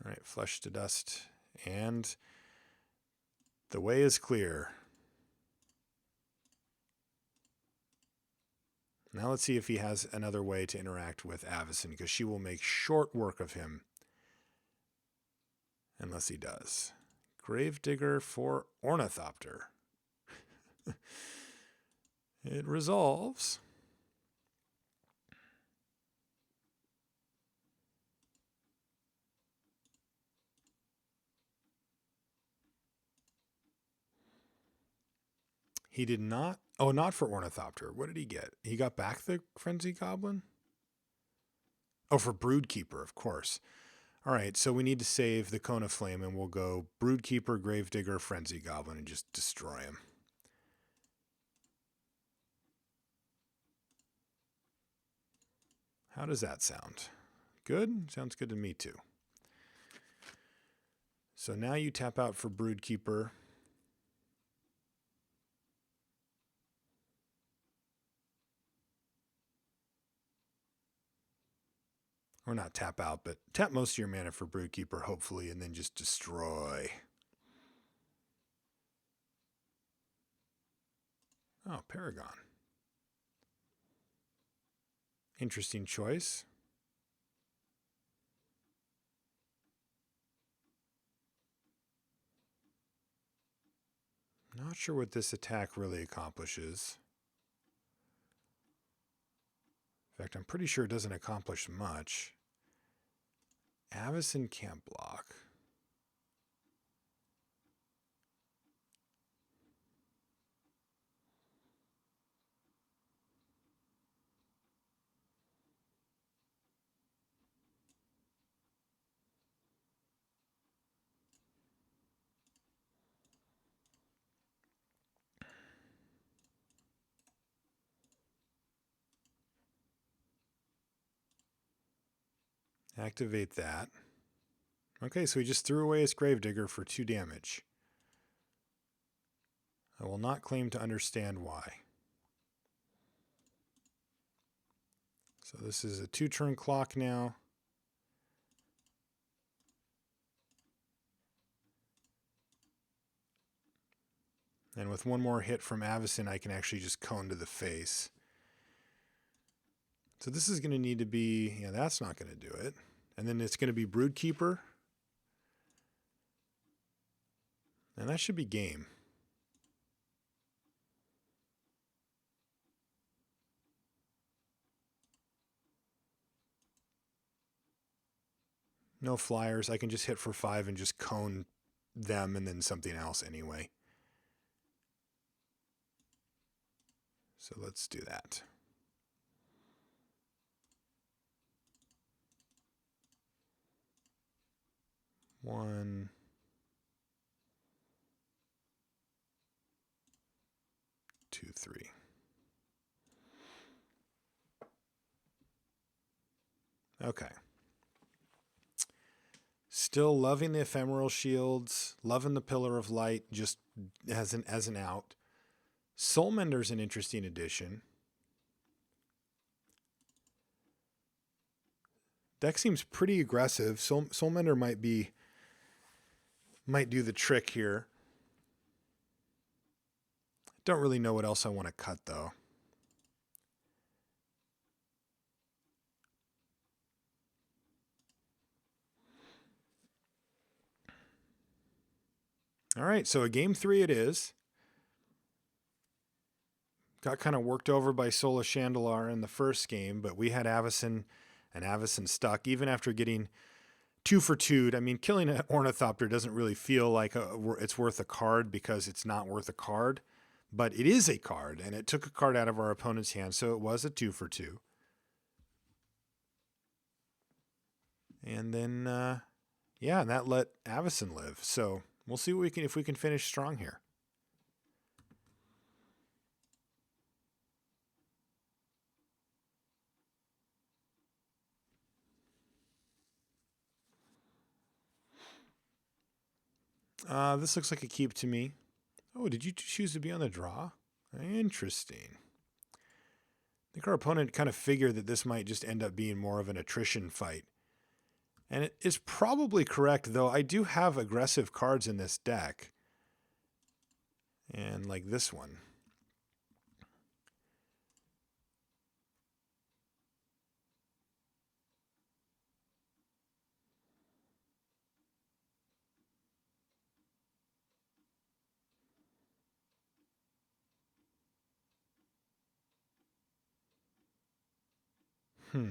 All right, Flesh to Dust. And the way is clear. Now let's see if he has another way to interact with Avacyn, because she will make short work of him. Unless he does. Gravedigger for Ornithopter. It resolves. He did not. Oh, not for Ornithopter. What did he get? He got back the Frenzy Goblin? Oh, for Broodkeeper, of course. All right, so we need to save the Cone of Flame, and we'll go Broodkeeper, Gravedigger, Frenzy Goblin, and just destroy him. How does that sound? Good? Sounds good to me, too. So now you tap out for Broodkeeper. Or not tap out, but tap most of your mana for Broodkeeper, hopefully, and then just destroy. Oh, Paragon. Interesting choice. Not sure what this attack really accomplishes. In fact, I'm pretty sure it doesn't accomplish much. Avacyn can't block. Activate that. Okay, so he just threw away his Gravedigger for 2 damage. I will not claim to understand why. So this is a 2-turn clock now. And with one more hit from Avacyn, I can actually just Cone to the face. So this is going to need to be... Yeah, that's not going to do it. And then it's going to be Broodkeeper. And that should be game. No flyers. I can just hit for 5 and just Cone them and then something else anyway. So let's do that. One, two, three. Okay. Still loving the Ephemeral Shields, loving the Pillar of Light just as an out. Soulmender's an interesting addition. Deck seems pretty aggressive. Soulmender might do the trick here. Don't really know what else I want to cut though. All right, so a game 3 it is. Got kind of worked over by Sola Chandelar in the first game, but we had Avacyn, and Avacyn stuck even after getting 2 for 2'd. I mean, killing an Ornithopter doesn't really feel like it's worth a card because it's not worth a card, but it is a card, and it took a card out of our opponent's hand, so it was a 2 for 2. And then, yeah, and that let Avacyn live. So we'll see what if we can finish strong here. This looks like a keep to me. Oh, did you choose to be on the draw? Interesting. I think our opponent kind of figured that this might just end up being more of an attrition fight. And it is probably correct, though I do have aggressive cards in this deck. And like this one. All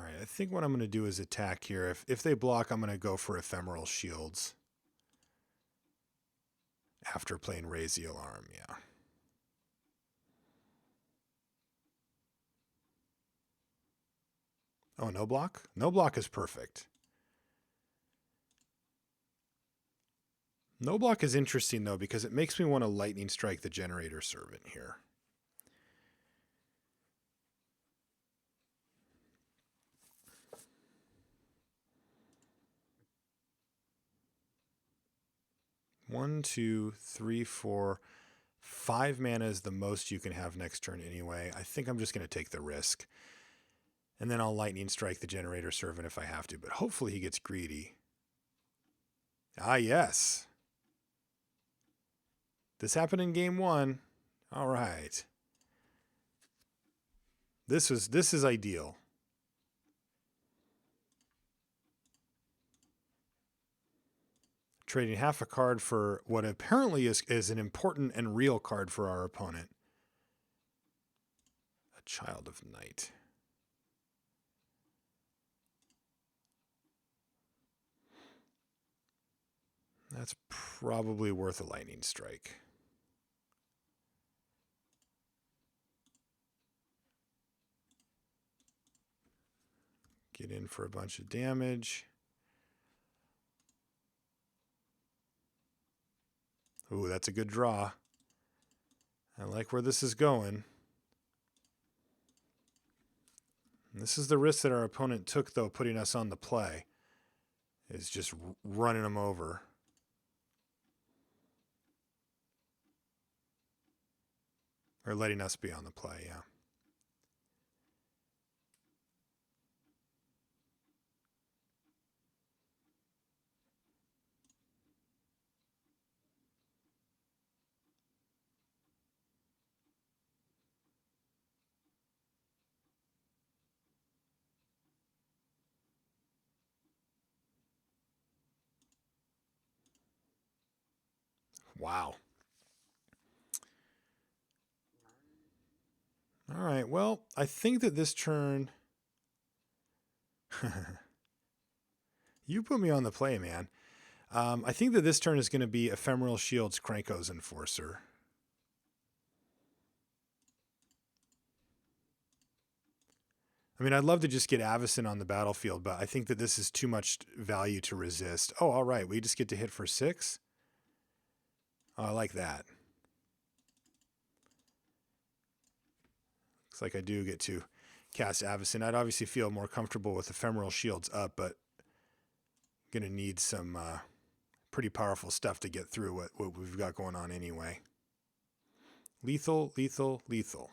right, I think what I'm going to do is attack here. If they block, I'm going to go for ephemeral shields. After playing Raise the Alarm, yeah. Oh, no block? No block is perfect. No block is interesting, though, because it makes me want to lightning strike the generator servant here. One, two, three, four. 5 mana is the most you can have next turn anyway. I think I'm just going to take the risk. And then I'll lightning strike the generator servant if I have to, but hopefully he gets greedy. Ah, yes. This happened in game 1. All right. This is ideal. Trading half a card for what apparently is an important and real card for our opponent. A Child of Night. That's probably worth a lightning strike. Get in for a bunch of damage. Ooh, that's a good draw. I like where this is going. This is the risk that our opponent took, though, putting us on the play. Is just running them over. Or letting us be on the play, yeah. Wow. All right, well, I think that this turn... You put me on the play, man. I think that this turn is going to be Ephemeral Shields Kranko's Enforcer. I mean, I'd love to just get Avacyn on the battlefield, but I think that this is too much value to resist. Oh, all right. We just get to hit for 6? Oh, I like that. Looks like I do get to cast Avacyn. I'd obviously feel more comfortable with Ephemeral Shields up, but going to need some pretty powerful stuff to get through what we've got going on anyway. Lethal, lethal, lethal.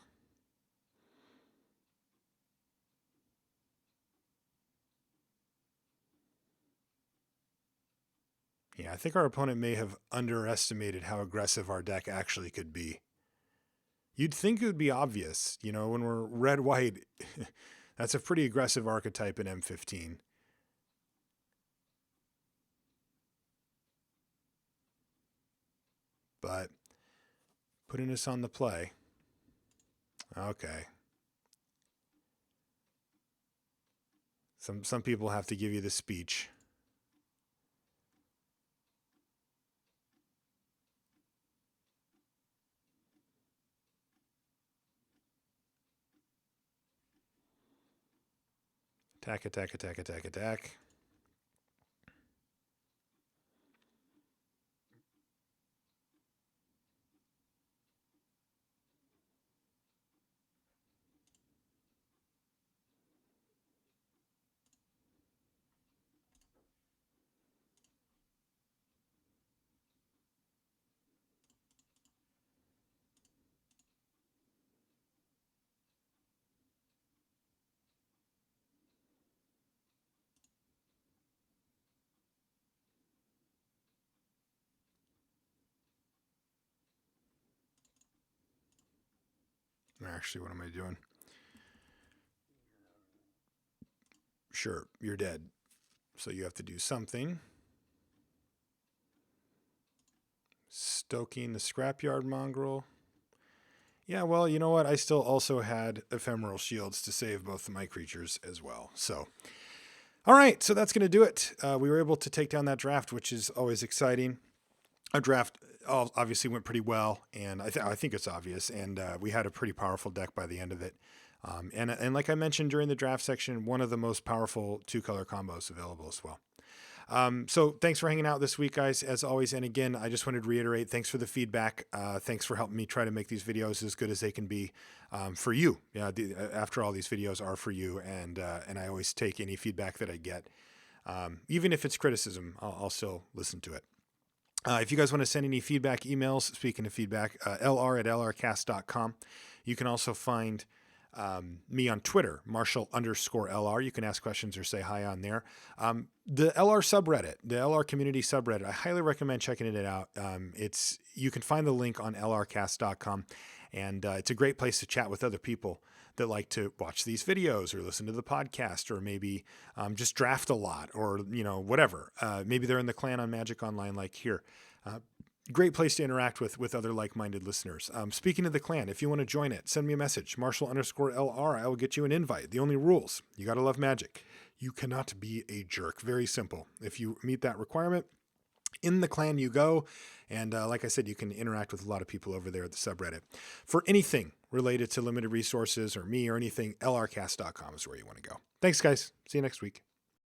Yeah, I think our opponent may have underestimated how aggressive our deck actually could be. You'd think it would be obvious, you know, when we're red-white, that's a pretty aggressive archetype in M15. But putting us on the play. Okay. Some people have to give you the speech. Attack, attack, attack, attack, attack. Actually, what am I doing? Sure, you're dead. So you have to do something. Stoking the Scrapyard Mongrel. Yeah, well, you know what? I still also had ephemeral shields to save both of my creatures as well. So, all right, so that's going to do it. We were able to take down that draft, which is always exciting. Our draft obviously went pretty well, and I think it's obvious. And we had a pretty powerful deck by the end of it. And like I mentioned during the draft section, one of the most powerful 2-color combos available as well. So thanks for hanging out this week, guys, as always. And again, I just wanted to reiterate, thanks for the feedback. Thanks for helping me try to make these videos as good as they can be for you. Yeah, after all, these videos are for you, and I always take any feedback that I get. Even if it's criticism, I'll still listen to it. If you guys want to send any feedback emails, speaking of feedback, lr@lrcast.com. You can also find me on Twitter, Marshall_LR. You can ask questions or say hi on there. The LR subreddit, the LR community subreddit, I highly recommend checking it out. You can find the link on lrcast.com, and it's a great place to chat with other people that like to watch these videos or listen to the podcast, or maybe just draft a lot, or whatever. Maybe they're in the clan on Magic Online like here. Great place to interact with other like-minded listeners. Speaking of the clan, if you want to join it, send me a message, Marshall_LR. I will get you an invite. The only rules: you got to love Magic. You cannot be a jerk. Very simple. If you meet that requirement, in the clan you go. And like I said, you can interact with a lot of people over there at the subreddit. For anything related to limited resources or me or anything, lrcast.com is where you want to go. Thanks, guys. See you next week.